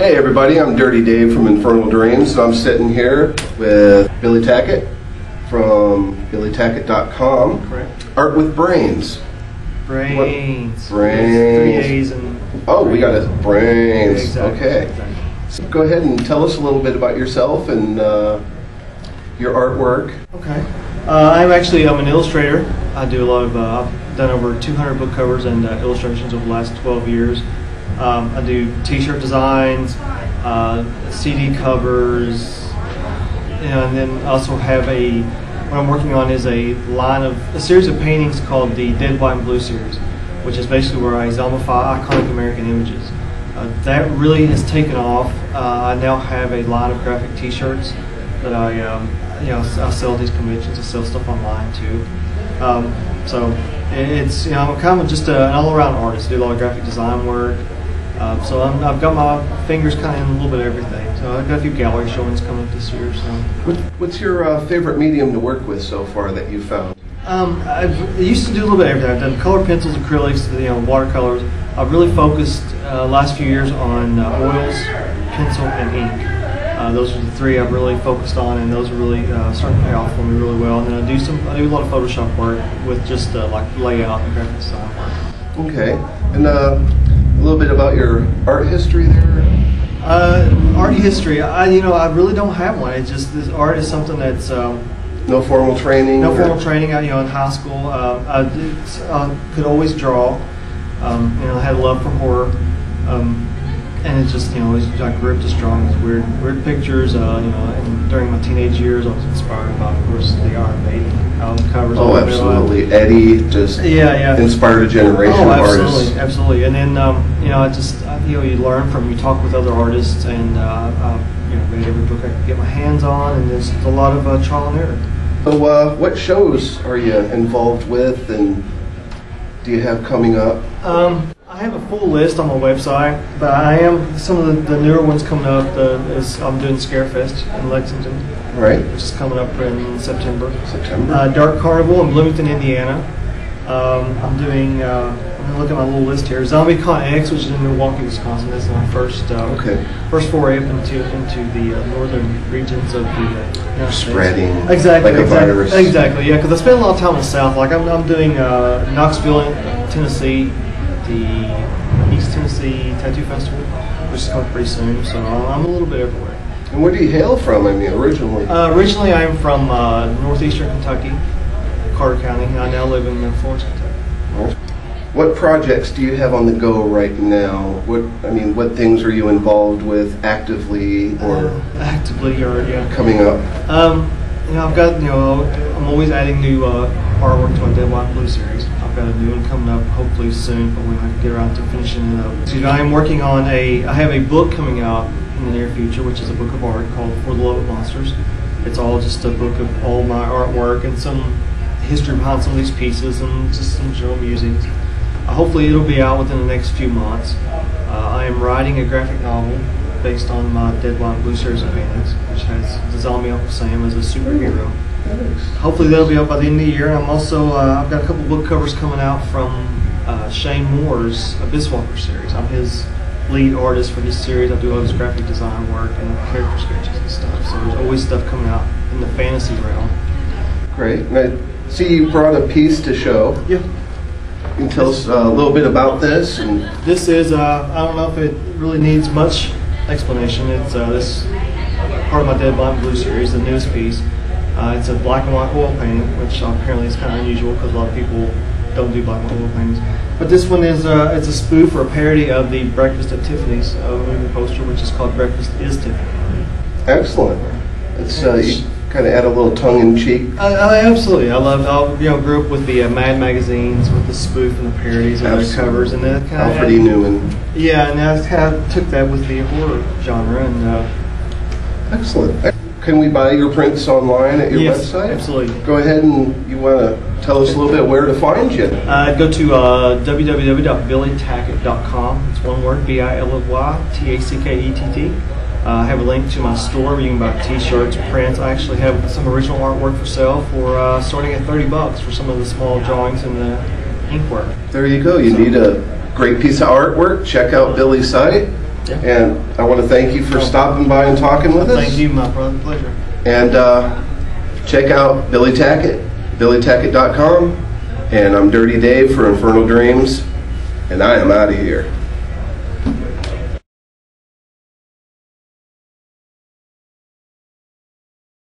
Hey everybody, I'm Dirty Dave from Infernal Dreams, and I'm sitting here with Billy Tackett from billytackett.com. Correct. Art with Brains. Brains. Brains. 3 A's and... Oh, we got it. Brains. Exactly. Okay. Exactly. So go ahead and tell us a little bit about yourself and your artwork. Okay. I'm an illustrator. I do a lot of, I've done over 200 book covers and illustrations over the last 12 years. I do t-shirt designs, CD covers, and then also have what I'm working on is a series of paintings called the Dead, White, and Blue series, which is basically where I zombify iconic American images. That really has taken off. I now have a line of graphic t-shirts that I sell at these conventions. I sell stuff online too. So it's, I'm kind of just an all-around artist. I do a lot of graphic design work. So I've got my fingers kind of in a little bit of everything. So I've got a few gallery showings coming up this year. So, what's your favorite medium to work with so far that you've found? I used to do a little bit of everything. I've done color pencils, acrylics, watercolors. I've really focused last few years on oils, pencil, and ink. Those are the three I've really focused on, and those are really starting to pay off for me really well. And then I do a lot of Photoshop work with just like layout and graphic design work. Okay, and a little bit about your art history there. Art history, I really don't have one. It's just this art is something that's no formal training. No formal training. In high school, I could always draw. I had a love for horror, and it's just I grew up just drawing these weird pictures. And during my teenage years, I was inspired by, of course, the Iron Maiden album covers. Oh, absolutely. Eddie just inspired a generation of artists. Absolutely. And then you learn you talk with other artists, and made every book I could get my hands on, and there's a lot of trial and error. So, what shows are you involved with, and do you have coming up? I have a full list on my website, but some of the newer ones coming up I'm doing Scarefest in Lexington, right, which is coming up in September. Dark Carnival in Bloomington, Indiana. I'm doing. I'm going to look at my little list here. ZombieCon X, which is in Milwaukee, Wisconsin. That's my first foray up into the northern regions of the United spreading States. Exactly, like a virus. Exactly, yeah. Because I spend a lot of time in the South. Like I'm doing Knoxville, Tennessee, the East Tennessee Tattoo Festival, which is coming pretty soon. So I'm a little bit everywhere. And where do you hail from? I mean, originally. Originally, I'm from northeastern Kentucky, Carter County. I now live in Florence, Kentucky. What projects do you have on the go right now? What things are you involved with actively or coming up? I've got I'm always adding new artwork to my Dead, White, and Blue series. I've got a new one coming up hopefully soon, but when I get around to finishing it up. So, I am working on I have a book coming out in the near future, which is a book of art called For the Love of Monsters. It's all just a book of all my artwork and some history behind some of these pieces and just some general musings. Hopefully it'll be out within the next few months. I am writing a graphic novel based on my Dead, White, and Blue series of paintings, which has the zombie Uncle Sam as a superhero. Hopefully that'll be out by the end of the year. I'm also I've got a couple book covers coming out from Shane Moore's Abyss Walker series. I'm his lead artist for this series. I do all his graphic design work and character sketches and stuff. So there's always stuff coming out in the fantasy realm. Great. And I see you brought a piece to show. Yeah. You can tell us a little bit about this. And this is, I don't know if it really needs much explanation. It's this part of my Dead, White, and Blue series, the newest piece. It's a black and white oil painting, which apparently is kind of unusual because a lot of people don't do black and white oil paintings. But this one is it's a spoof or a parody of the Breakfast at Tiffany's movie poster, which is called Breakfast is Tiffany. Excellent. It's you kind of add a little tongue-in-cheek. Absolutely. I grew up with the Mad magazines with the spoof and the parodies and the covers, and then Alfred E. Newman. Yeah, and I kind of took that with the horror genre. And excellent. Can we buy your prints online at your website? Absolutely. Go ahead, and you want to tell us a little bit where to find you. Go to www.billytackett.com. It's one word, BILLYTACKETT. I have a link to my store where you can buy t-shirts, prints. I actually have some original artwork for sale for starting at $30 for some of the small drawings and the ink work. There you go. You need a great piece of artwork. Check out Billy's site. Yeah. And I want to thank you for stopping by and talking with us. Thank you, my brother. Pleasure. And check out Billy Tackett, billytackett.com. And I'm Dirty Dave for Infernal Dreams, and I am out of here.